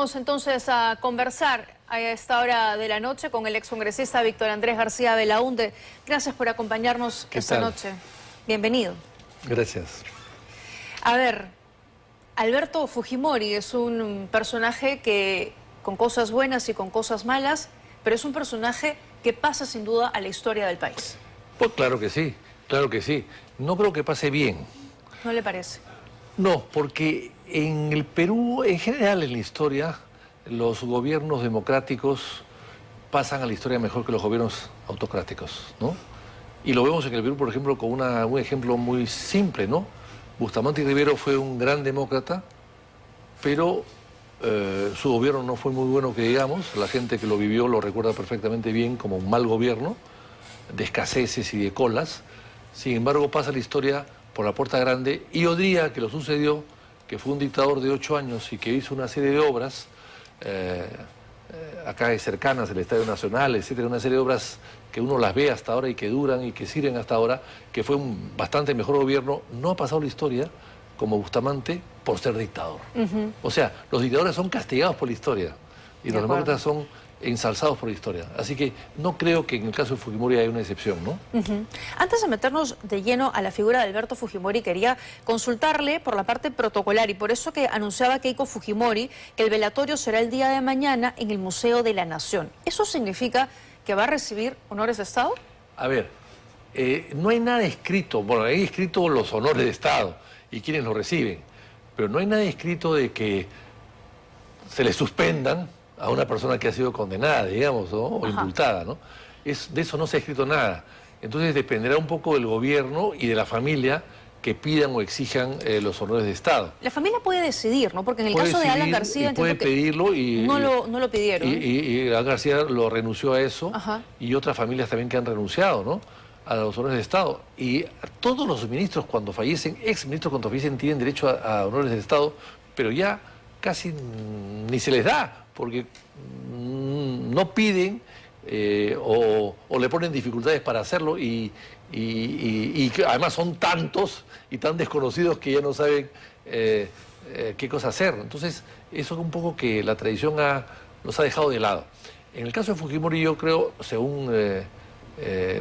Vamos entonces a conversar a esta hora de la noche con el excongresista Víctor Andrés García Belaúnde. Gracias por acompañarnos esta noche. Bienvenido. Gracias. A ver, Alberto Fujimori es un personaje que, con cosas buenas y con cosas malas, pero es un personaje que pasa sin duda a la historia del país. Pues claro que sí, claro que sí. No creo que pase bien. ¿No le parece? No, porque en el Perú, en general en la historia, los gobiernos democráticos pasan a la historia mejor que los gobiernos autocráticos, ¿no? Y lo vemos en el Perú, por ejemplo, con un ejemplo muy simple, ¿no? Bustamante Rivero fue un gran demócrata, pero su gobierno no fue muy bueno, que digamos. La gente que lo vivió lo recuerda perfectamente bien como un mal gobierno, de escaseces y de colas. Sin embargo, pasa la historia por la puerta grande, y Odría, que lo sucedió, que fue un dictador de 8 años y que hizo una serie de obras, acá cercanas, el Estadio Nacional, etcétera, una serie de obras que uno las ve hasta ahora y que duran y que sirven hasta ahora, que fue un bastante mejor gobierno, no ha pasado la historia como Bustamante por ser dictador. O sea, los dictadores son castigados por la historia y los demócratas son ensalzados por la historia. Así que no creo que en el caso de Fujimori haya una excepción, ¿no? Antes de meternos de lleno a la figura de Alberto Fujimori, quería consultarle por la parte protocolar, y por eso que anunciaba Keiko Fujimori que el velatorio será el día de mañana en el Museo de la Nación. ¿Eso significa que va a recibir honores de Estado? A ver, no hay nada escrito. Bueno, hay escrito los honores de Estado y quienes lo reciben, pero no hay nada escrito de que se le suspendan a una persona que ha sido condenada, digamos, ¿no? O indultada, ¿no? De eso no se ha escrito nada. Entonces dependerá un poco del gobierno y de la familia que pidan o exijan los honores de Estado. La familia puede decidir, ¿no? Porque en el caso de Alan García puede pedirlo y no lo pidieron. Y Alan García lo renunció a eso, y otras familias también que han renunciado, ¿no?, a los honores de Estado. Y todos los ministros cuando fallecen, exministros cuando fallecen, tienen derecho a honores de Estado, pero ya casi ni se les da, porque no piden o le ponen dificultades para hacerlo, y además son tantos y tan desconocidos que ya no saben qué cosa hacer. Entonces, eso es un poco que la tradición los ha dejado de lado. En el caso de Fujimori, yo creo, según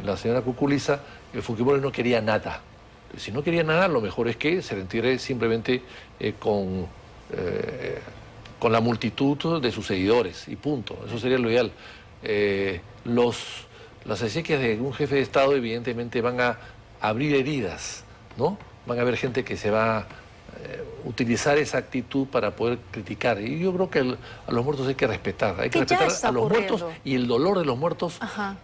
la señora Cuculiza, que Fujimori no quería nada. Si no quería nada, lo mejor es que se le entierre simplemente con la multitud de sus seguidores, y punto. Eso sería lo ideal. Las exequias de un jefe de Estado evidentemente van a abrir heridas, ¿no? Van a haber gente que se va a utilizar esa actitud para poder criticar. Y yo creo que a los muertos hay que respetar. Hay que respetar a los muertos, y el dolor de los muertos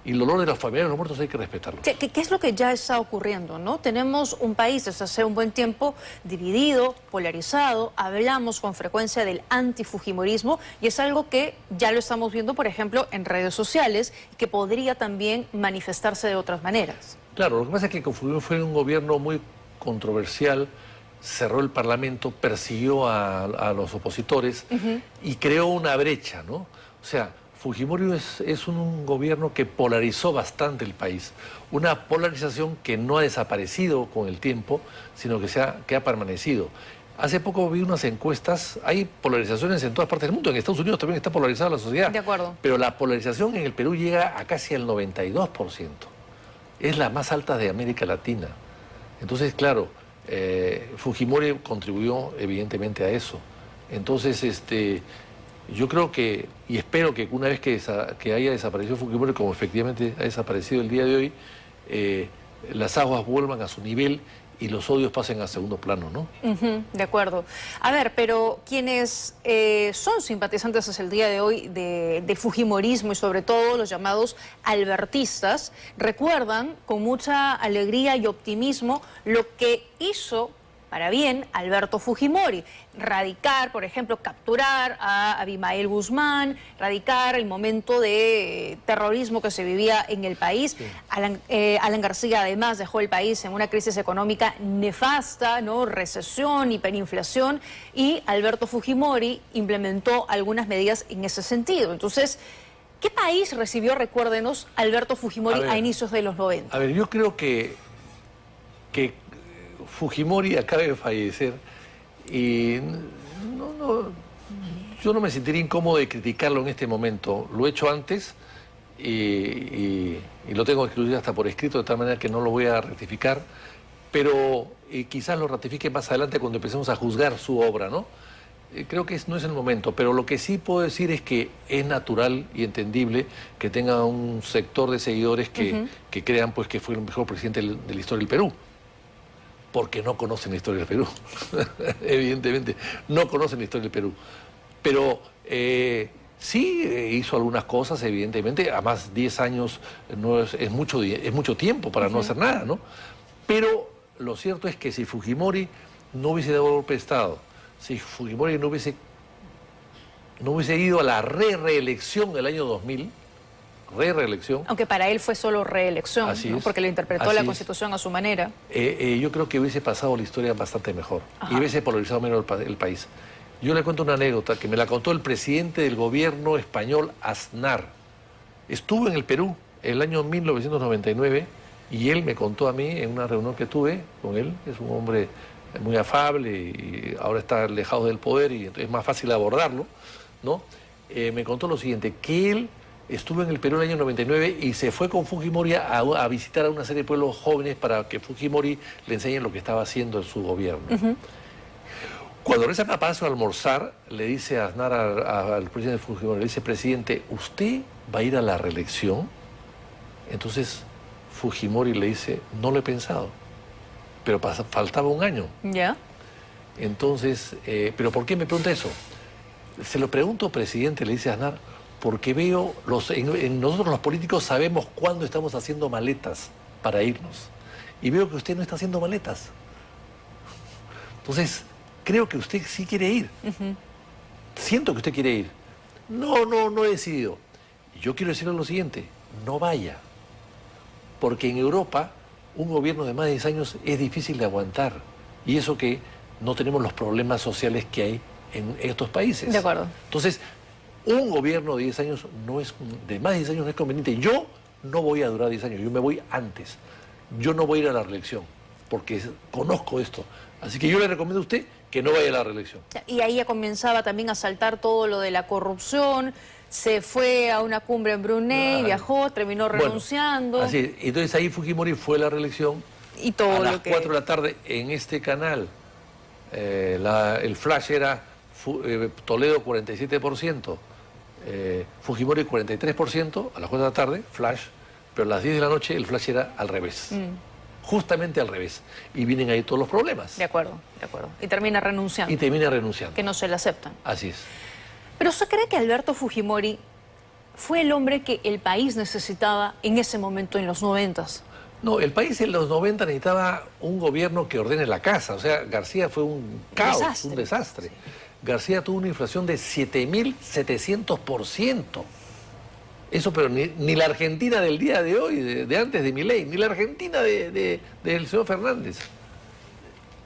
y el dolor de los familiares de los muertos hay que respetarlo. ¿Qué es lo que ya está ocurriendo, no? Tenemos un país desde hace un buen tiempo dividido, polarizado. Hablamos con frecuencia del antifujimorismo, y es algo que ya lo estamos viendo, por ejemplo, en redes sociales, y que podría también manifestarse de otras maneras. Claro, lo que pasa es que Fujimori fue un gobierno muy controversial. Cerró el Parlamento, persiguió a los opositores y creó una brecha, ¿no? O sea, Fujimori es un gobierno que polarizó bastante el país. Una polarización que no ha desaparecido con el tiempo, sino que ha permanecido. Hace poco vi unas encuestas, hay polarizaciones en todas partes del mundo. En Estados Unidos también está polarizada la sociedad. De acuerdo. Pero la polarización en el Perú llega a casi el 92%. Es la más alta de América Latina. Entonces, claro, Fujimori contribuyó evidentemente a eso. Entonces, yo creo que, y espero que una vez que haya desaparecido Fujimori, como efectivamente ha desaparecido el día de hoy, las aguas vuelvan a su nivel y los odios pasen a segundo plano, ¿no? De acuerdo. A ver, pero quienes son simpatizantes hasta el día de hoy del fujimorismo, y sobre todo los llamados albertistas, recuerdan con mucha alegría y optimismo lo que hizo para bien Alberto Fujimori: radicar, por ejemplo, capturar a Abimael Guzmán, radicar el momento de terrorismo que se vivía en el país. Sí. Alan García además dejó el país en una crisis económica nefasta, ¿no? Recesión, hiperinflación, y Alberto Fujimori implementó algunas medidas en ese sentido. Entonces, ¿qué país recibió, recuérdenos, Alberto Fujimori a inicios de los 90? A ver, yo creo que Fujimori acaba de fallecer, y Yo no me sentiría incómodo de criticarlo en este momento. Lo he hecho antes y lo tengo escrito hasta por escrito, de tal manera que no lo voy a rectificar, pero quizás lo ratifique más adelante cuando empecemos a juzgar su obra, ¿no? Creo que no es el momento, pero lo que sí puedo decir es que es natural y entendible que tenga un sector de seguidores que crean pues, que fue el mejor presidente de la historia del Perú, porque no conocen la historia del Perú, evidentemente, no conocen la historia del Perú. Pero sí hizo algunas cosas, evidentemente, además 10 años no es mucho tiempo para no hacer nada, ¿no? Pero lo cierto es que si Fujimori no hubiese dado golpe de Estado, si Fujimori no hubiese ido a la reelección del año 2000, reelección. Aunque para él fue solo reelección, ¿no? Porque le interpretó la Constitución a su manera. Yo creo que hubiese pasado la historia bastante mejor. Y hubiese polarizado menos el país. Yo le cuento una anécdota que me la contó el presidente del gobierno español, Aznar. Estuvo en el Perú el año 1999 y él me contó a mí en una reunión que tuve con él. Es un hombre muy afable y ahora está alejado del poder y entonces es más fácil abordarlo, ¿no? Me contó lo siguiente, que él estuvo en el Perú en el año 99 y se fue con Fujimori a visitar a una serie de pueblos jóvenes para que Fujimori le enseñe lo que estaba haciendo en su gobierno. Cuando regresan a Palacio a almorzar, le dice a Aznar al presidente Fujimori, le dice, presidente, ¿usted va a ir a la reelección? Entonces Fujimori le dice, no lo he pensado, pero faltaba un año. ¿Ya? Entonces, ¿pero por qué me pregunta eso? Se lo pregunto, presidente, le dice Aznar, porque veo, nosotros los políticos sabemos cuándo estamos haciendo maletas para irnos. Y veo que usted no está haciendo maletas. Entonces, creo que usted sí quiere ir. Siento que usted quiere ir. No he decidido. Yo quiero decirle lo siguiente, no vaya. Porque en Europa, un gobierno de más de 10 años es difícil de aguantar. Y eso que no tenemos los problemas sociales que hay en estos países. De acuerdo. Entonces, un gobierno de 10 años de más de 10 años no es conveniente. Yo no voy a durar 10 años, yo me voy antes. Yo no voy a ir a la reelección, porque conozco esto. Así que yo le recomiendo a usted que no vaya a la reelección. Y ahí ya comenzaba también a saltar todo lo de la corrupción, se fue a una cumbre en Brunei, viajó, terminó renunciando. Bueno, así es. Entonces ahí Fujimori fue a la reelección y todo a lo las que... 4 de la tarde en este canal. El flash era Toledo 47%, Fujimori 43%, a las 4 de la tarde, flash, pero a las 10 de la noche el flash era al revés. Justamente al revés. Y vienen ahí todos los problemas. De acuerdo, de acuerdo. Y termina renunciando. Y termina renunciando. Que no se le aceptan. Así es. Pero ¿usted cree que Alberto Fujimori fue el hombre que el país necesitaba en ese momento, en los 90s? No, el país en los 90 necesitaba un gobierno que ordene la casa. O sea, García fue un caos, un desastre. García tuvo una inflación de 7.700%. Eso, pero ni la Argentina del día de hoy, de antes de Milei, ni la Argentina del señor Fernández.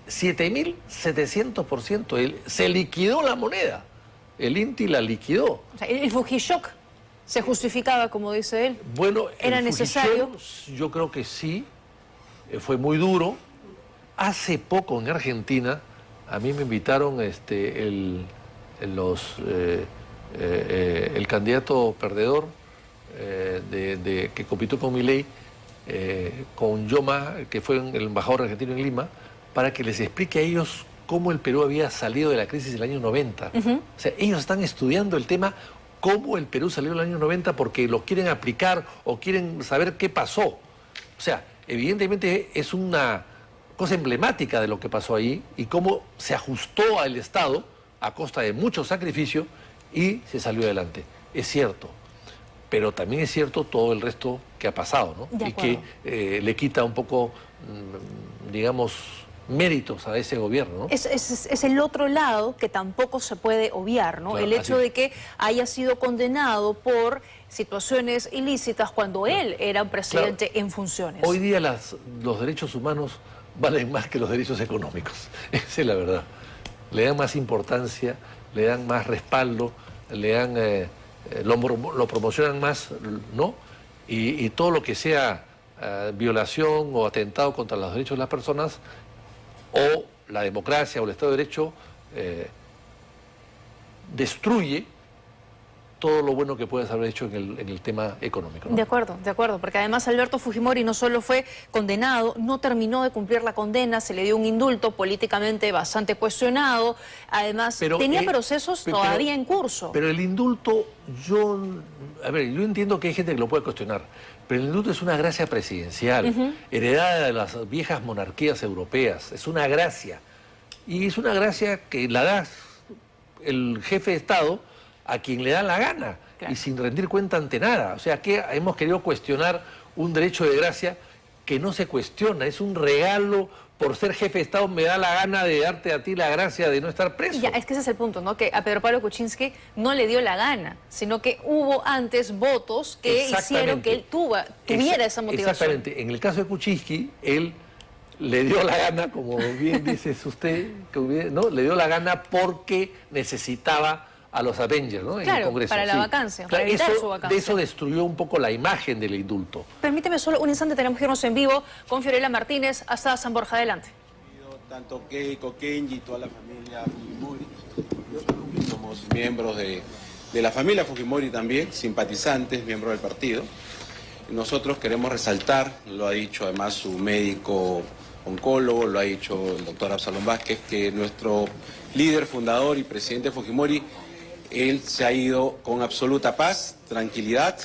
7.700%. Se liquidó la moneda. El INTI la liquidó. O sea, el Fujishock se justificaba, como dice él. Bueno, ¿era necesario? Yo creo que sí. Fue muy duro. Hace poco en Argentina, a mí me invitaron el candidato perdedor que compitió con Milei, con Yoma, que fue el embajador argentino en Lima, para que les explique a ellos cómo el Perú había salido de la crisis del año 90. O sea, ellos están estudiando el tema cómo el Perú salió del año 90 porque lo quieren aplicar o quieren saber qué pasó. O sea, evidentemente es una cosa emblemática de lo que pasó ahí y cómo se ajustó al Estado a costa de mucho sacrificio y se salió adelante. Es cierto, pero también es cierto todo el resto que ha pasado, ¿no? Y que le quita un poco, digamos, méritos a ese gobierno, ¿no? Es el otro lado que tampoco se puede obviar, ¿no? Claro, el hecho de que haya sido condenado por situaciones ilícitas cuando él era un presidente en funciones. Hoy día los derechos humanos valen más que los derechos económicos. Esa es la verdad. Le dan más importancia, le dan más respaldo, le dan, lo promocionan más, ¿no? Y todo lo que sea violación o atentado contra los derechos de las personas o la democracia o el Estado de Derecho destruye todo lo bueno que puedes haber hecho en el tema económico, ¿no? De acuerdo, porque además Alberto Fujimori no solo fue condenado, no terminó de cumplir la condena, se le dio un indulto políticamente bastante cuestionado, además tenía procesos todavía en curso. Pero el indulto, yo entiendo que hay gente que lo puede cuestionar, pero el indulto es una gracia presidencial, heredada de las viejas monarquías europeas, es una gracia, y es una gracia que la da el jefe de Estado a quien le da la gana, claro, y sin rendir cuenta ante nada. O sea, que hemos querido cuestionar un derecho de gracia que no se cuestiona, es un regalo. Por ser jefe de Estado me da la gana de darte a ti la gracia de no estar preso. Ya, es que ese es el punto, ¿no? Que a Pedro Pablo Kuczynski no le dio la gana, sino que hubo antes votos que hicieron que él tuviera esa motivación. Exactamente. En el caso de Kuczynski, él le dio la gana, como bien dices usted, ¿no? Le dio la gana porque necesitaba a los Avengers, ¿no? Claro, en el Congreso. para la vacancia, para evitar su vacancia. De eso destruyó un poco la imagen del indulto. Permíteme solo un instante, tenemos que irnos en vivo con Fiorella Martínez hasta San Borja. Adelante. Tanto Keiko, Kenji, toda la familia Fujimori. Nosotros somos miembros de la familia Fujimori también, simpatizantes, miembros del partido. Nosotros queremos resaltar, lo ha dicho además su médico oncólogo, lo ha dicho el doctor Absalón Vázquez, que nuestro líder, fundador y presidente Fujimori, él se ha ido con absoluta paz, tranquilidad,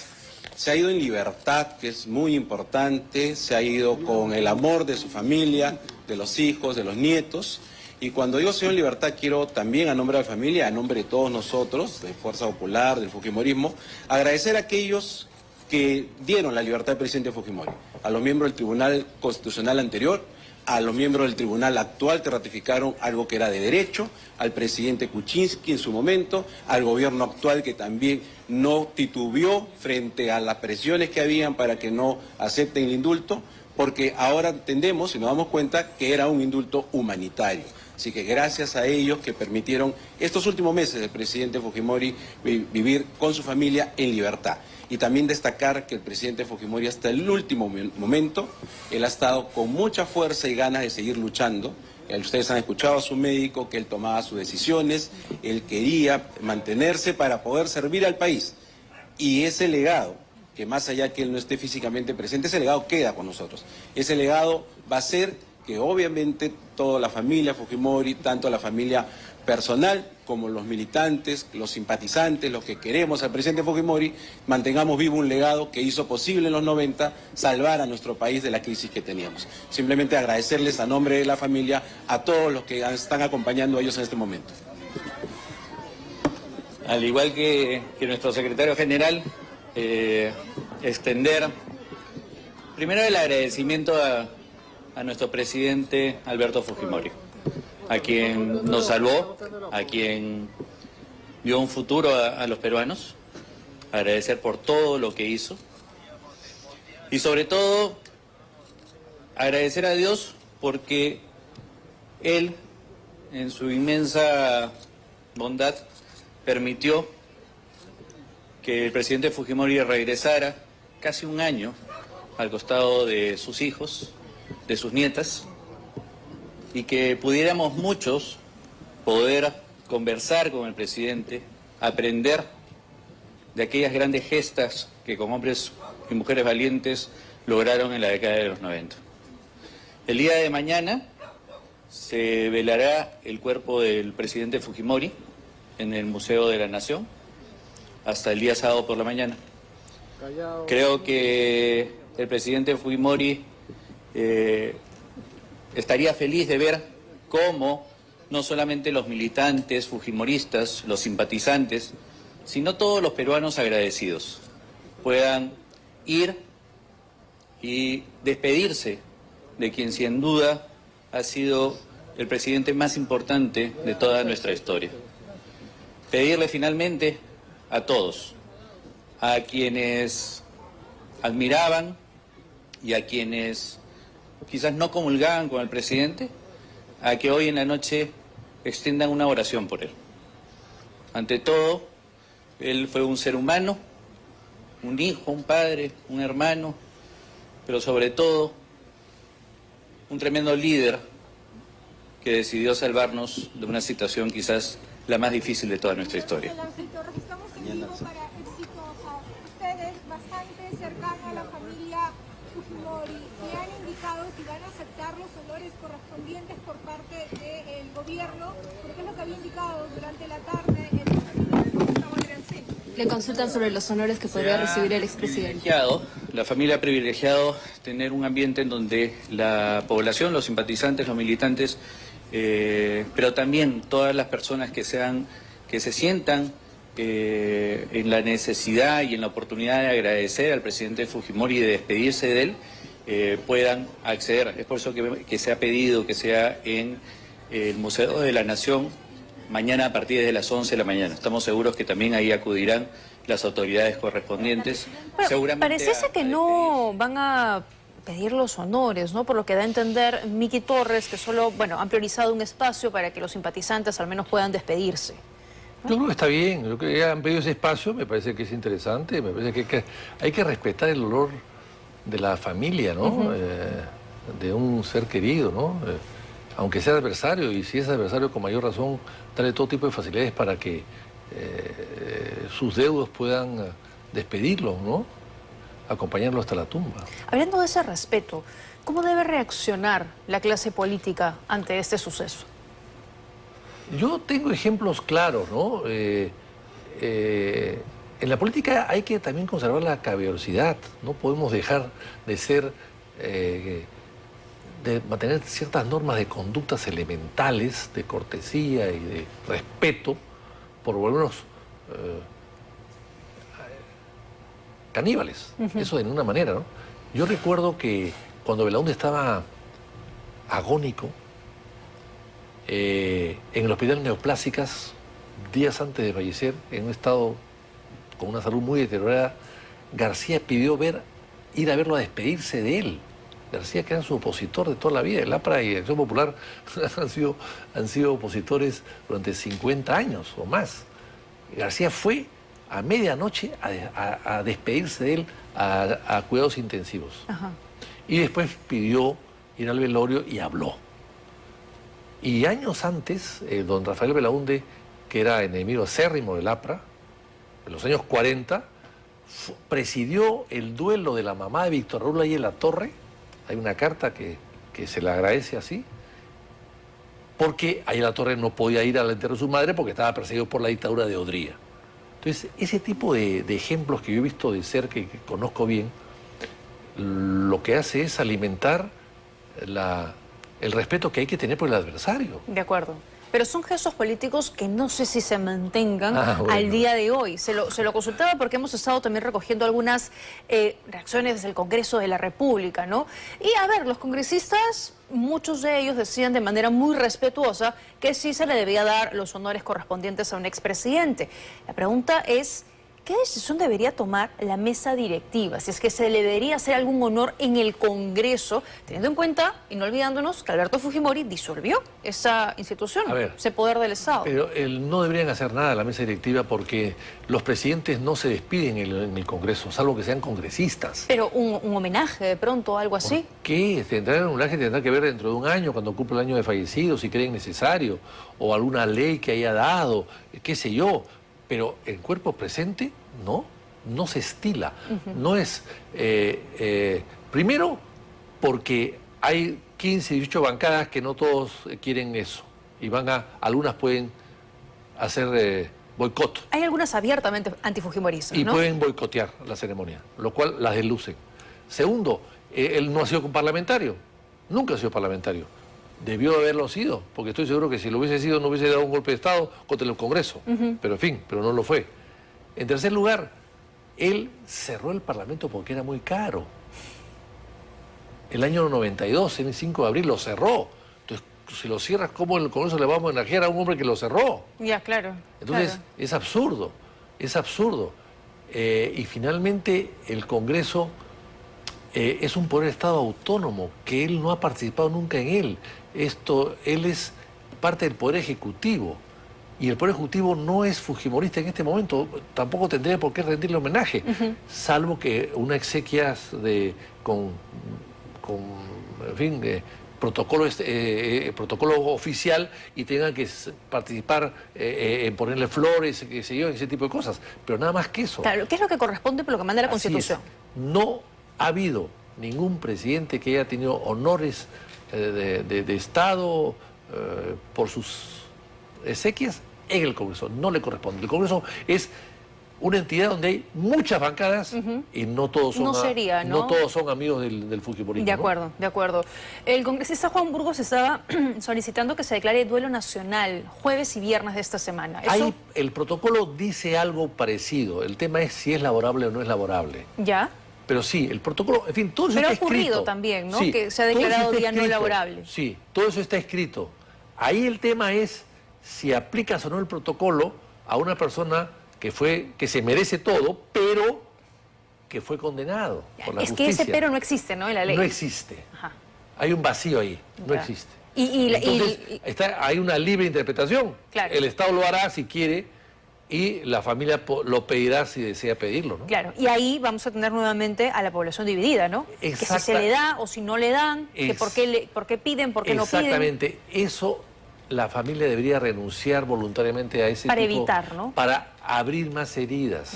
se ha ido en libertad, que es muy importante, se ha ido con el amor de su familia, de los hijos, de los nietos. Y cuando digo se ha ido en libertad, quiero también, a nombre de la familia, a nombre de todos nosotros, de Fuerza Popular, del Fujimorismo, agradecer a aquellos que dieron la libertad al presidente Fujimori, a los miembros del Tribunal Constitucional anterior, a los miembros del tribunal actual que ratificaron algo que era de derecho, al presidente Kuczynski en su momento, al gobierno actual que también no titubeó frente a las presiones que habían para que no acepten el indulto, porque ahora entendemos y nos damos cuenta que era un indulto humanitario. Así que gracias a ellos que permitieron estos últimos meses del presidente Fujimori vivir con su familia en libertad. Y también destacar que el presidente Fujimori hasta el último momento, él ha estado con mucha fuerza y ganas de seguir luchando. Ustedes han escuchado a su médico que él tomaba sus decisiones, él quería mantenerse para poder servir al país. Y ese legado, que más allá que él no esté físicamente presente, ese legado queda con nosotros. Ese legado va a ser que obviamente toda la familia Fujimori, tanto la familia personal como los militantes, los simpatizantes, los que queremos al presidente Fujimori, mantengamos vivo un legado que hizo posible en los 90 salvar a nuestro país de la crisis que teníamos. Simplemente agradecerles a nombre de la familia a todos los que están acompañando a ellos en este momento. Al igual que nuestro secretario general, extender primero el agradecimiento a nuestro presidente Alberto Fujimori, a quien nos salvó, a quien dio un futuro a los peruanos, agradecer por todo lo que hizo y sobre todo agradecer a Dios porque Él, en su inmensa bondad, permitió que el presidente Fujimori regresara casi un año al costado de sus hijos, de sus nietas, y que pudiéramos muchos poder conversar con el presidente, aprender de aquellas grandes gestas que con hombres y mujeres valientes lograron en la década de los 90. El día de mañana se velará el cuerpo del presidente Fujimori en el Museo de la Nación hasta el día sábado por la mañana. Creo que el presidente Fujimori estaría feliz de ver cómo no solamente los militantes fujimoristas, los simpatizantes, sino todos los peruanos agradecidos puedan ir y despedirse de quien sin duda ha sido el presidente más importante de toda nuestra historia. Pedirle finalmente a todos, a quienes admiraban y a quienes quizás no comulgaban con el presidente, a que hoy en la noche extiendan una oración por él. Ante todo, él fue un ser humano, un hijo, un padre, un hermano, pero sobre todo un tremendo líder que decidió salvarnos de una situación quizás la más difícil de toda nuestra historia. Estamos en vivo para Exitosa. Ustedes, bastante cercanos a la familia Fujimori, me han indicado si van a aceptar los honores correspondientes por parte del gobierno, porque es lo que había indicado durante la tarde Le consultan sobre los honores que podría recibir el expresidente. La familia ha privilegiado tener un ambiente en donde la población, los simpatizantes, los militantes, pero también todas las personas que se sientan en la necesidad y en la oportunidad de agradecer al presidente Fujimori y de despedirse de él, puedan acceder. Es por eso que se ha pedido que sea en el Museo de la Nación mañana a partir de las 11 de la mañana. Estamos seguros que también ahí acudirán las autoridades correspondientes. Bueno, seguramente pareciese que no van a pedir los honores, ¿no? Por lo que da a entender Miki Torres, que solo, bueno, han priorizado un espacio para que los simpatizantes al menos puedan despedirse. Yo creo que está bien, yo creo que han pedido ese espacio, me parece que es interesante, me parece que hay que respetar el dolor de la familia, ¿no? De un ser querido, ¿no? Aunque sea adversario, y si es adversario con mayor razón, darle todo tipo de facilidades para que sus deudos puedan despedirlo, ¿no? Acompañarlo hasta la tumba. Hablando de ese respeto, ¿cómo debe reaccionar la clase política ante este suceso? Yo tengo ejemplos claros, ¿no? En la política hay que también conservar la caballerosidad, no podemos dejar de ser, de mantener ciertas normas de conductas elementales, de cortesía y de respeto, por volvernos caníbales, eso de ninguna manera, ¿no? Yo recuerdo que cuando Belaúnde estaba agónico, en el hospital Neoplásicas, días antes de fallecer, en un estado con una salud muy deteriorada, García pidió ir a verlo a despedirse de él. García, que era su opositor de toda la vida, el APRA y Acción Popular han sido opositores durante 50 años o más. García fue a medianoche a despedirse de él a cuidados intensivos. Ajá. Y después pidió ir al velorio y habló. Y años antes, don Rafael Belaúnde, que era enemigo acérrimo del APRA, en los años 40, presidió el duelo de la mamá de Víctor Raúl Ayala Torre. Hay una carta que se le agradece así, porque Ayala Torre no podía ir al entierro de su madre porque estaba perseguido por la dictadura de Odría. Entonces, ese tipo de ejemplos que yo he visto de cerca y que conozco bien, lo que hace es alimentar el respeto que hay que tener por el adversario. De acuerdo. Pero son gestos políticos que no sé si se mantengan al día de hoy. Se lo consultaba porque hemos estado también recogiendo algunas reacciones del Congreso de la República, ¿no? Y a ver, los congresistas, muchos de ellos decían de manera muy respetuosa que sí se le debía dar los honores correspondientes a un expresidente. La pregunta es, ¿qué decisión debería tomar la mesa directiva? Si es que se le debería hacer algún honor en el Congreso, teniendo en cuenta y no olvidándonos que Alberto Fujimori disolvió esa institución, ese poder del Estado. Pero no deberían hacer nada la mesa directiva porque los presidentes no se despiden en el Congreso, salvo que sean congresistas. Pero un homenaje de pronto, algo así. ¿Por qué? Tendrá un homenaje, tendrá que ver dentro de un año, cuando cumpla el año de fallecido, si creen necesario, o alguna ley que haya dado, qué sé yo. Pero el cuerpo presente no se estila. No es, primero, porque hay 15, 18 bancadas que no todos quieren eso. Y algunas pueden hacer boicot. Hay algunas abiertamente antifujimoristas, y ¿no? pueden boicotear la ceremonia, lo cual las deslucen. Segundo, él no ha sido parlamentario, nunca ha sido parlamentario. Debió haberlo sido, porque estoy seguro que si lo hubiese sido no hubiese dado un golpe de Estado contra el Congreso. Pero en fin, pero no lo fue. En tercer lugar, él cerró el Parlamento porque era muy caro. El año 92, el 5 de abril, lo cerró. Entonces, si lo cierras, ¿cómo el Congreso le vamos a homenajear a un hombre que lo cerró? Ya, claro. Entonces, es absurdo, es absurdo. Y finalmente, el Congreso es un poder de Estado autónomo, que él no ha participado nunca en él. Él es parte del Poder Ejecutivo. Y el Poder Ejecutivo no es fujimorista en este momento, tampoco tendría por qué rendirle homenaje, salvo que una exequias protocolo oficial y tengan que participar en ponerle flores, qué sé yo, ese tipo de cosas. Pero nada más que eso. Claro, ¿qué es lo que corresponde por lo que manda la Así Constitución? es. No ha habido ningún presidente que haya tenido honores de Estado por sus exequias en el Congreso. No le corresponde. El Congreso es una entidad donde hay muchas bancadas y no todos son, no todos son amigos del fujimorismo. De acuerdo, de acuerdo. El congresista Juan Burgos estaba solicitando que se declare duelo nacional jueves y viernes de esta semana. ¿Eso? Ahí el protocolo dice algo parecido. El tema es si es laborable o no es laborable. ¿Ya? Pero sí, el protocolo, en fin, todo eso Pero está escrito. ha ocurrido también, ¿no? Sí, Que se ha todo eso declarado está día no escrito. laborable. Sí, todo eso está escrito. Ahí el tema es si aplicas o no el protocolo a una persona que se merece todo, pero que fue condenado por la justicia. Que ese pero no existe, ¿no? En la ley. No existe. Ajá. Hay un vacío ahí, no Ya. existe. Entonces, hay una libre interpretación. Claro. El Estado lo hará si quiere y la familia lo pedirá si desea pedirlo, ¿no? claro, y ahí vamos a tener nuevamente a la población dividida, ¿no? Que si se le da o si no le dan, que por qué piden, por qué no piden. Exactamente. Eso la familia debería renunciar voluntariamente a ese Para tipo, evitar, ¿no? Para abrir más heridas.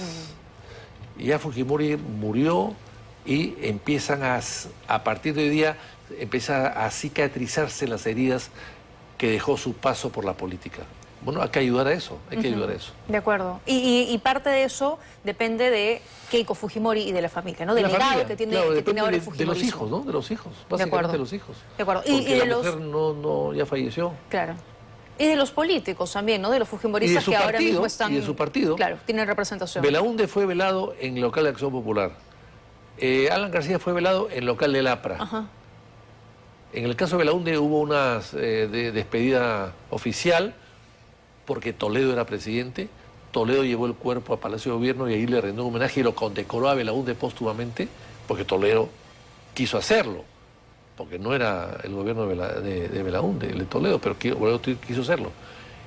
Y ya Fujimori murió y empiezan a partir de hoy día, empieza a cicatrizarse las heridas que dejó su paso por la política. Bueno, hay que ayudar a eso, hay que ayudar a eso. De acuerdo. Y parte de eso depende de Keiko Fujimori y de la familia, ¿no? Del legado que tiene, claro, que tiene ahora el de fujimorismo. los hijos, ¿no? De los hijos, básicamente acuerdo. de los hijos. De acuerdo. Porque de la mujer no ya falleció. Claro. Y de los políticos también, ¿no? De los fujimoristas su que ahora partido, mismo están... y de su partido. Claro, tienen representación. Belaúnde fue velado en local de Acción Popular. Alan García fue velado en local del APRA. Ajá. En el caso de Belaúnde hubo una despedida oficial porque Toledo era presidente. Toledo llevó el cuerpo a Palacio de Gobierno y ahí le rindió un homenaje y lo condecoró a Belaúnde póstumamente porque Toledo quiso hacerlo, porque no era el gobierno de Belaúnde, el de Toledo, pero quiso hacerlo.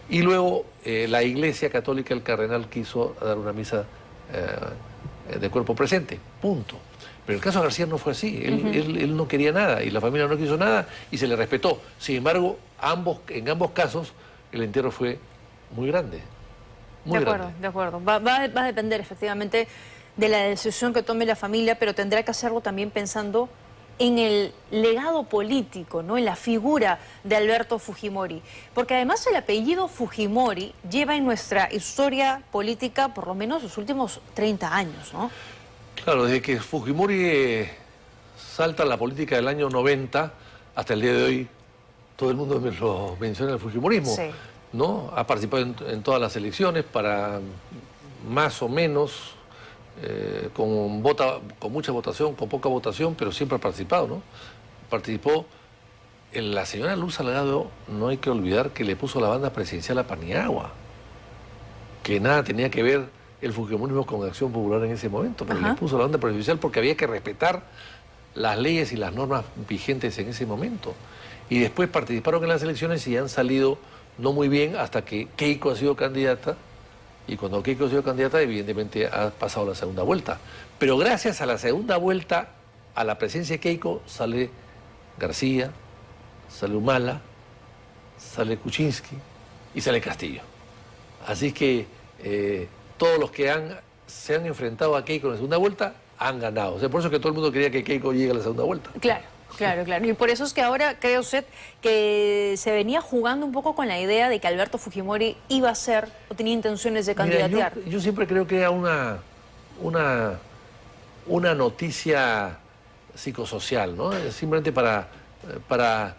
Y luego la Iglesia Católica, el cardenal, quiso dar una misa de cuerpo presente, punto. Pero el caso de García no fue así, él no quería nada y la familia no quiso nada y se le respetó. Sin embargo, en ambos casos el entierro fue muy grande. Muy grande. De acuerdo. Va a depender efectivamente de la decisión que tome la familia, pero tendrá que hacerlo también pensando en el legado político, ¿no? En la figura de Alberto Fujimori. Porque además el apellido Fujimori lleva en nuestra historia política por lo menos los últimos 30 años, ¿no? Claro, desde que Fujimori salta a la política del año 90 hasta el día de hoy, todo el mundo me lo menciona el fujimorismo, Sí. ¿no? Ha participado en todas las elecciones para más o menos, con mucha votación, con poca votación, pero siempre ha participado, ¿no? Participó en la señora Luz Salgado, no hay que olvidar que le puso la banda presidencial a Paniagua, que nada tenía que ver el fujimorismo con Acción Popular en ese momento, pero le puso la banda presidencial porque había que respetar las leyes y las normas vigentes en ese momento. Y después participaron en las elecciones y han salido no muy bien hasta que Keiko ha sido candidata. Y cuando Keiko ha sido candidata, evidentemente ha pasado la segunda vuelta. Pero gracias a la segunda vuelta, a la presencia de Keiko, sale García, sale Humala, sale Kuczynski y sale Castillo. Así que todos los que se han enfrentado a Keiko en la segunda vuelta han ganado. O sea, por eso es que todo el mundo quería que Keiko llegue a la segunda vuelta. Claro. Y por eso es que ahora cree usted que se venía jugando un poco con la idea de que Alberto Fujimori iba a ser o tenía intenciones de candidatear. Mira, yo siempre creo que era una noticia psicosocial, ¿no? Simplemente para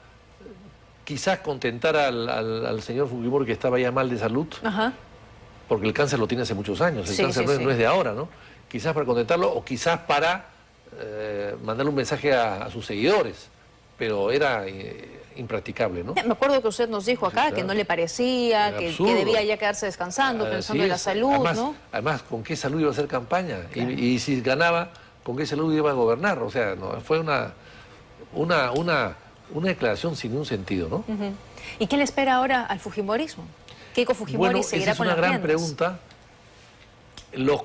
quizás contentar al señor Fujimori, que estaba ya mal de salud, porque el cáncer lo tiene hace muchos años, el cáncer no es de ahora, ¿no? Quizás para contentarlo o quizás para mandarle un mensaje a sus seguidores, pero era impracticable, ¿no? Me acuerdo que usted nos dijo acá que no le parecía, que debía ya quedarse descansando, pensando en la salud, además, ¿no? Además, ¿con qué salud iba a hacer campaña? Claro. Y si ganaba, ¿con qué salud iba a gobernar? O sea, no, fue una declaración sin un sentido, ¿no? ¿Y qué le espera ahora al fujimorismo? ¿Keiko Fujimori seguirá con las riendas? Esa es una gran pregunta.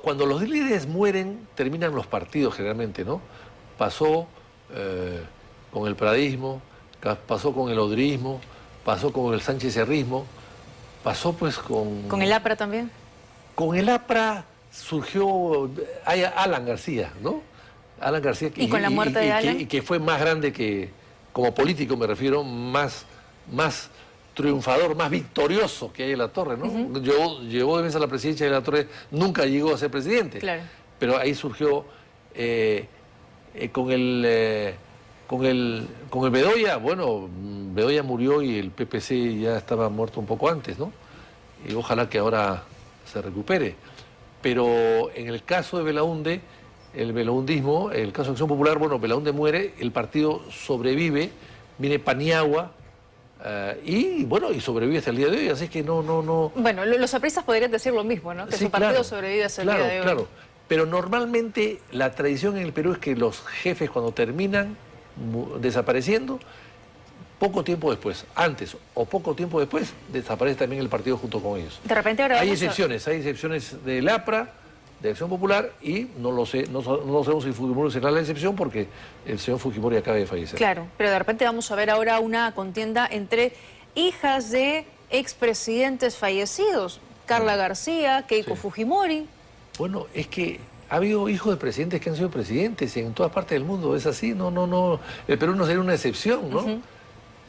Cuando los líderes mueren, terminan los partidos generalmente, ¿no? Pasó con el pradismo, pasó con el odrismo, pasó con el sánchez-cerrismo, pasó pues con... ¿Con el APRA también? Con el APRA surgió Alan García, ¿no? Alan García. ¿Y con la muerte de Alan? Y que fue más grande que, como político me refiero, más triunfador, más victorioso que hay en la Torre, ¿no? Llegó de vez a la presidencia de la Torre, nunca llegó a ser presidente. Claro. Pero ahí surgió con el Bedoya. Bueno, Bedoya murió y el PPC ya estaba muerto un poco antes, ¿no? Y ojalá que ahora se recupere. Pero en el caso de Belaúnde, el belaundismo, el caso de Acción Popular, bueno, Belaúnde muere, el partido sobrevive, viene Paniagua, y bueno, y sobrevive hasta el día de hoy, así que no... Bueno, los apristas podrían decir lo mismo, ¿no? Que Sí, su partido claro, sobrevive hasta el día de hoy. Claro, pero normalmente la tradición en el Perú es que los jefes cuando terminan desapareciendo, poco tiempo después, antes o poco tiempo después, desaparece también el partido junto con ellos. De repente ahora Hay vamos a- excepciones del APRA, de Acción Popular, y no lo sé, no sabemos si Fujimori será la excepción porque el señor Fujimori acaba de fallecer. Claro, pero de repente vamos a ver ahora una contienda entre hijas de expresidentes fallecidos. Carla García, Keiko Sí. Fujimori. Bueno, es que ha habido hijos de presidentes que han sido presidentes en todas partes del mundo, es así, no, el Perú no sería una excepción, ¿no?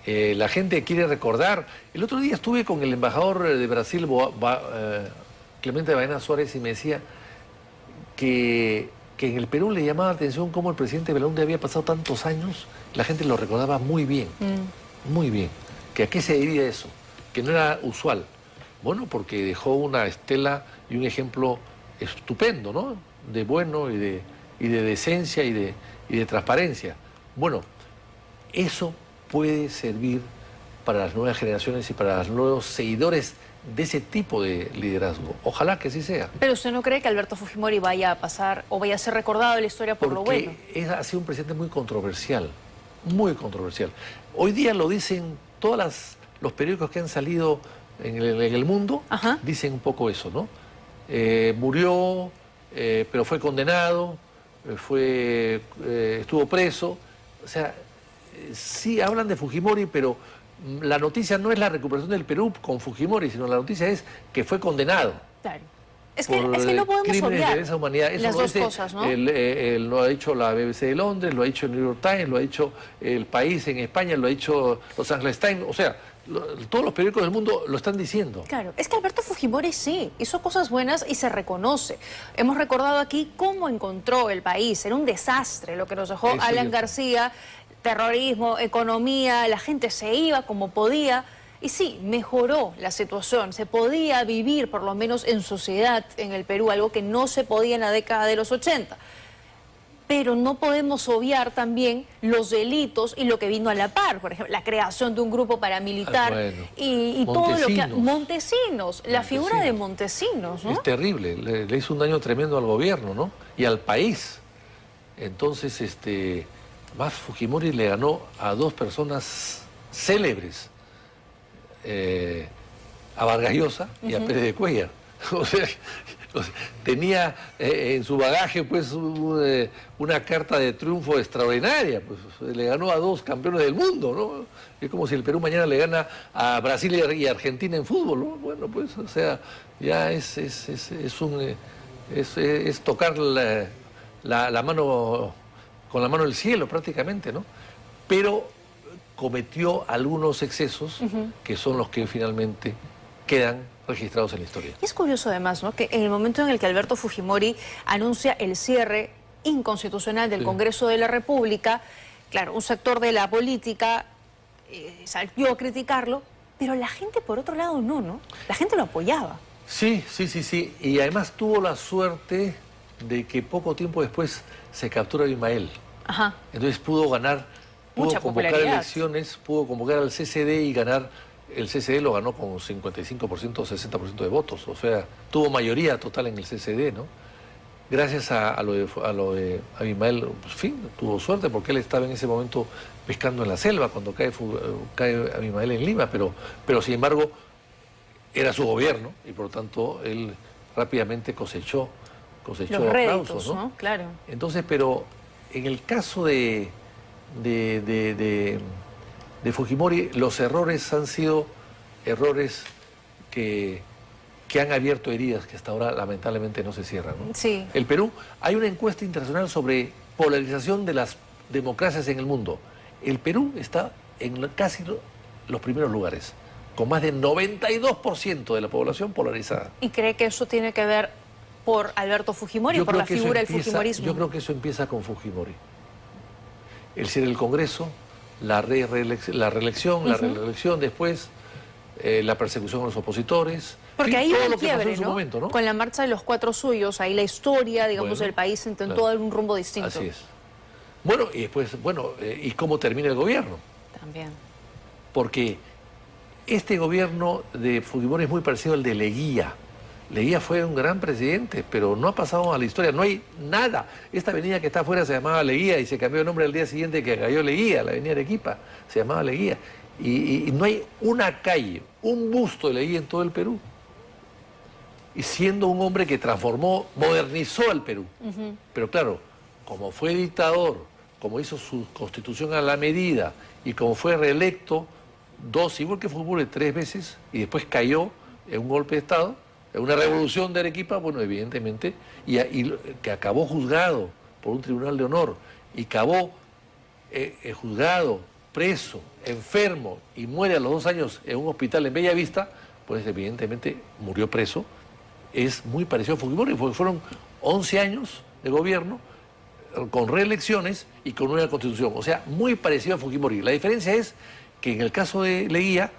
La gente quiere recordar. El otro día estuve con el embajador de Brasil, Clemente Baena Suárez, y me decía que en el Perú le llamaba la atención cómo el presidente Belaúnde había pasado tantos años, la gente lo recordaba muy bien, muy bien. ¿Que a qué se debía eso? Que no era usual. Bueno, porque dejó una estela y un ejemplo estupendo, ¿no? De bueno y de decencia y de transparencia. Bueno, eso puede servir para las nuevas generaciones y para los nuevos seguidores de ese tipo de liderazgo. Ojalá que así sea. Pero ¿usted no cree que Alberto Fujimori vaya a pasar o vaya a ser recordado en la historia por lo bueno? Porque ha sido un presidente muy controversial, muy controversial. Hoy día lo dicen todos los periódicos que han salido en el mundo, Ajá. dicen un poco eso, ¿no? Murió, pero fue condenado, estuvo preso. O sea, sí hablan de Fujimori, pero la noticia no es la recuperación del Perú con Fujimori, sino la noticia es que fue condenado. Claro. Es que Por no podemos crímenes obviar de lesa humanidad. Eso las lo dos dice cosas, ¿no? Lo ha dicho la BBC de Londres, lo ha dicho el New York Times, lo ha dicho El País en España, lo ha dicho Los Angeles Times. O sea, todos los periódicos del mundo lo están diciendo. Claro, es que Alberto Fujimori sí, hizo cosas buenas y se reconoce. Hemos recordado aquí cómo encontró el país, era un desastre lo que nos dejó Sí, Alan sí. García, terrorismo, economía, la gente se iba como podía. Y sí, mejoró la situación, se podía vivir por lo menos en sociedad en el Perú, algo que no se podía en la década de los 80. Pero no podemos obviar también los delitos y lo que vino a la par, por ejemplo, la creación de un grupo paramilitar Bueno. y todo lo que... Montesinos. Montesinos, la figura de Montesinos, ¿no? Es terrible, le hizo un daño tremendo al gobierno, ¿no? Y al país. Entonces, más Fujimori le ganó a dos personas célebres, a Vargas Llosa y a Pérez de Cuéllar. O sea, tenía en su bagaje pues una carta de triunfo extraordinaria, pues le ganó a dos campeones del mundo, ¿no? Es como si el Perú mañana le gana a Brasil y Argentina en fútbol, ¿no? Bueno, pues, o sea, ya es tocar la mano con la mano del cielo prácticamente, ¿no? Pero cometió algunos excesos que son los que finalmente quedan registrados en la historia. Y es curioso además, ¿no?, que en el momento en el que Alberto Fujimori anuncia el cierre inconstitucional del Congreso de la República, claro, un sector de la política salió a criticarlo, pero la gente por otro lado no. La gente lo apoyaba. Sí. Y además tuvo la suerte de que poco tiempo después se captura a Abimael. Ajá. Entonces pudo ganar, pudo Mucha convocar popularidad. elecciones, pudo convocar al CCD y ganar. El CCD lo ganó con 55% o 60% de votos. O sea, tuvo mayoría total en el CCD, ¿no? Gracias a lo de Abimael, pues, en fin, tuvo suerte porque él estaba en ese momento pescando en la selva cuando cae Abimael en Lima, pero sin embargo era su gobierno y por lo tanto él rápidamente cosechó Los aplausos, réditos, ¿no? ¿no? Claro. Entonces, pero en el caso de de Fujimori, los errores han sido errores que han abierto heridas que hasta ahora lamentablemente no se cierran, ¿no? Sí. El Perú, hay una encuesta internacional sobre polarización de las democracias en el mundo. El Perú está en casi los primeros lugares, con más del 92% de la población polarizada. ¿Y cree que eso tiene que ver por Alberto Fujimori, por la figura del fujimorismo? Yo creo que eso empieza con Fujimori. El cierre del Congreso, la reelección, la reelección después, la persecución a los opositores. Porque sí, ahí todo hubo lo un que pasó quiebre, en su ¿no? momento, ¿no? Con la marcha de los 4 suyos, ahí la historia, digamos, Bueno, del país intentó claro. dar un rumbo distinto. Así es. Bueno, y después, ¿y cómo termina el gobierno? También. Porque este gobierno de Fujimori es muy parecido al de Leguía. Leguía fue un gran presidente, pero no ha pasado a la historia, no hay nada. Esta avenida que está afuera se llamaba Leguía y se cambió de nombre al día siguiente que cayó Leguía, la avenida Arequipa, se llamaba Leguía. Y no hay una calle, un busto de Leguía en todo el Perú. Y siendo un hombre que transformó, modernizó al Perú. Pero claro, como fue dictador, como hizo su constitución a la medida y como fue reelecto igual que Fujimori 3 veces y después cayó en un golpe de Estado, en una revolución de Arequipa, bueno, evidentemente, y que acabó juzgado por un tribunal de honor y acabó juzgado, preso, enfermo y muere a los 2 años en un hospital en Bellavista, pues evidentemente murió preso. Es muy parecido a Fujimori, porque fueron 11 años de gobierno con reelecciones y con una constitución. O sea, muy parecido a Fujimori. La diferencia es que en el caso de Leguía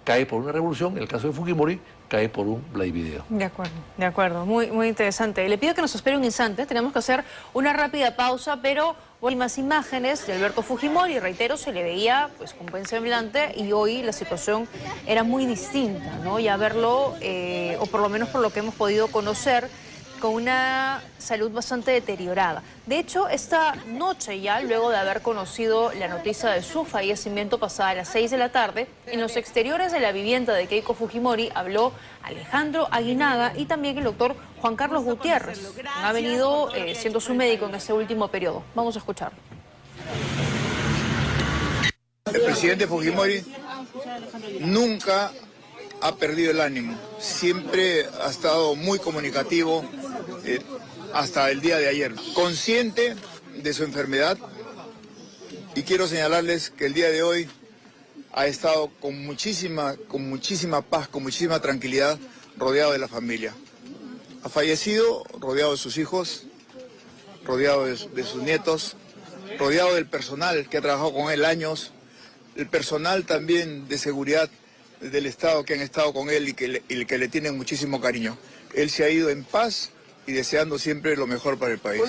cae por una revolución, en el caso de Fujimori cae por un Play Video. De acuerdo. Muy, muy interesante. Le pido que nos espere un instante, tenemos que hacer una rápida pausa, pero últimas imágenes de Alberto Fujimori, reitero, se le veía pues con buen semblante y hoy la situación era muy distinta, ¿no? Ya verlo, o por lo menos por lo que hemos podido conocer, con una salud bastante deteriorada. De hecho, esta noche ya, luego de haber conocido la noticia de su fallecimiento pasada a las 6 de la tarde, en los exteriores de la vivienda de Keiko Fujimori habló Alejandro Aguinaga y también el doctor Juan Carlos Gutiérrez, quien ha venido siendo su médico en este último periodo. Vamos a escucharlo. El presidente Fujimori nunca ha perdido el ánimo, siempre ha estado muy comunicativo hasta el día de ayer, consciente de su enfermedad, y quiero señalarles que el día de hoy ha estado con muchísima paz, con muchísima tranquilidad, rodeado de la familia. Ha fallecido rodeado de sus hijos, rodeado de sus nietos, rodeado del personal que ha trabajado con él años, el personal también de seguridad del Estado que han estado con él y que le tienen muchísimo cariño. Él se ha ido en paz y deseando siempre lo mejor para el país.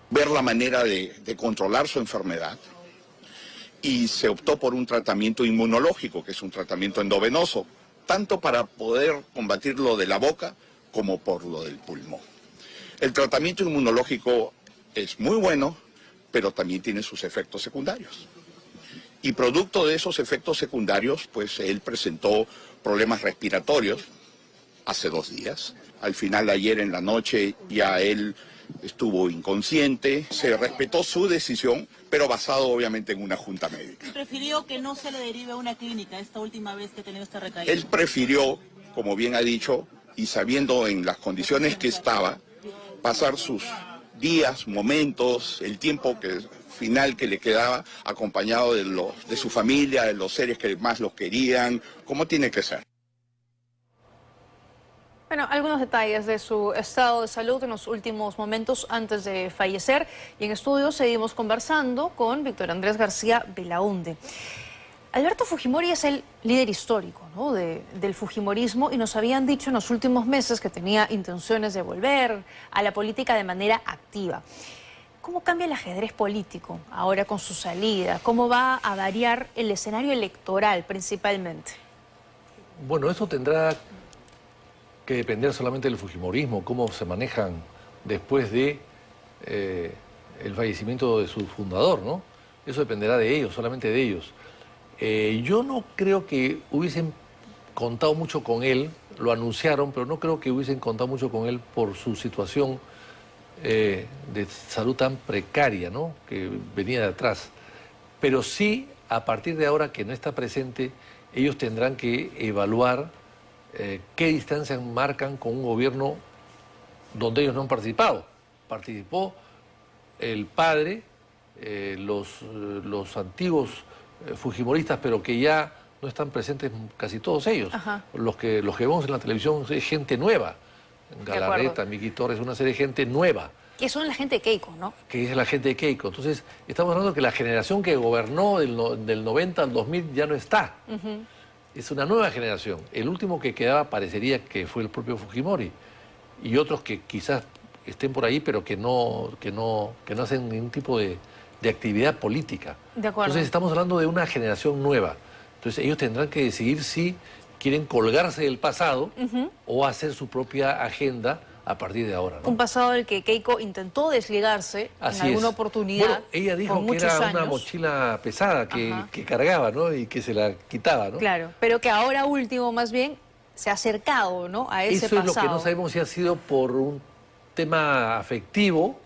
Ver la manera de controlar su enfermedad y se optó por un tratamiento inmunológico, que es un tratamiento endovenoso, tanto para poder combatir lo de la boca como por lo del pulmón. El tratamiento inmunológico es muy bueno, pero también tiene sus efectos secundarios. Y producto de esos efectos secundarios, pues él presentó problemas respiratorios hace 2 días. Al final, ayer en la noche, ya él estuvo inconsciente. Se respetó su decisión, pero basado obviamente en una junta médica. ¿Y prefirió que no se le derive a una clínica esta última vez que ha tenido esta recaída? Él prefirió, como bien ha dicho, y sabiendo en las condiciones que estaba, pasar sus días, momentos, el tiempo final que le quedaba acompañado de su familia, de los seres que más los querían, como tiene que ser. Bueno, algunos detalles de su estado de salud en los últimos momentos antes de fallecer. Y en estudio seguimos conversando con Víctor Andrés García Belaúnde. Alberto Fujimori es el líder histórico, ¿no?, del fujimorismo, y nos habían dicho en los últimos meses que tenía intenciones de volver a la política de manera activa. ¿Cómo cambia el ajedrez político ahora con su salida? ¿Cómo va a variar el escenario electoral principalmente? Bueno, eso tendrá que depender solamente del fujimorismo, cómo se manejan después de el fallecimiento de su fundador, ¿no? Eso dependerá de ellos, solamente de ellos. Yo no creo que hubiesen contado mucho con él, lo anunciaron, pero no creo que hubiesen contado mucho con él por su situación de salud tan precaria, ¿no?, que venía de atrás. Pero sí, a partir de ahora que no está presente, ellos tendrán que evaluar qué distancias marcan con un gobierno donde ellos no han participado. Participó el padre, los antiguos fujimoristas, pero que ya no están presentes casi todos ellos. Ajá. Los que vemos en la televisión es gente nueva. Galarreta, Miki Torres, una serie de gente nueva. Que son la gente de Keiko, ¿no? Que es la gente de Keiko. Entonces, estamos hablando que la generación que gobernó del 90 al 2000 ya no está. Es una nueva generación. El último que quedaba parecería que fue el propio Fujimori. Y otros que quizás estén por ahí, pero que no hacen ningún tipo de actividad política. De acuerdo. Entonces, estamos hablando de una generación nueva. Entonces, ellos tendrán que decidir si quieren colgarse del pasado o hacer su propia agenda a partir de ahora, ¿no? Un pasado del que Keiko intentó desligarse Así en alguna es. oportunidad. Bueno, ella dijo por que muchos era años. una mochila pesada que Ajá. cargaba, ¿no? Y que se la quitaba, ¿no? Claro, pero que ahora último más bien se ha acercado, ¿no? A ese Eso pasado. es lo que no sabemos si ha sido por un tema afectivo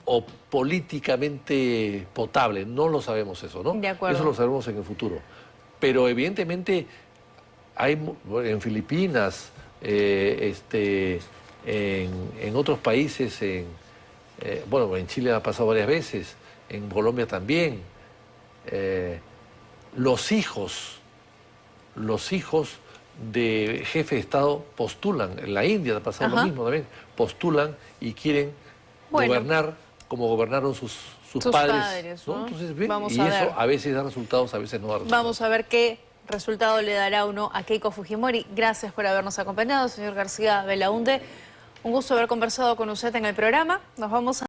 o políticamente potable. No lo sabemos eso, ¿no? De acuerdo. Eso lo sabremos en el futuro. Pero evidentemente hay en Filipinas, en otros países, bueno, en Chile ha pasado varias veces, en Colombia también, los hijos de jefe de Estado postulan, en la India ha pasado Ajá. lo mismo también, postulan y quieren gobernar como gobernaron sus padres, ¿no? ¿no? Entonces, bien, Vamos y a eso ver. a veces da resultados, a veces no da resultados. Vamos a ver qué resultado le dará o no a Keiko Fujimori. Gracias por habernos acompañado, señor García Belaunde. Un gusto haber conversado con usted en el programa. Nos vamos a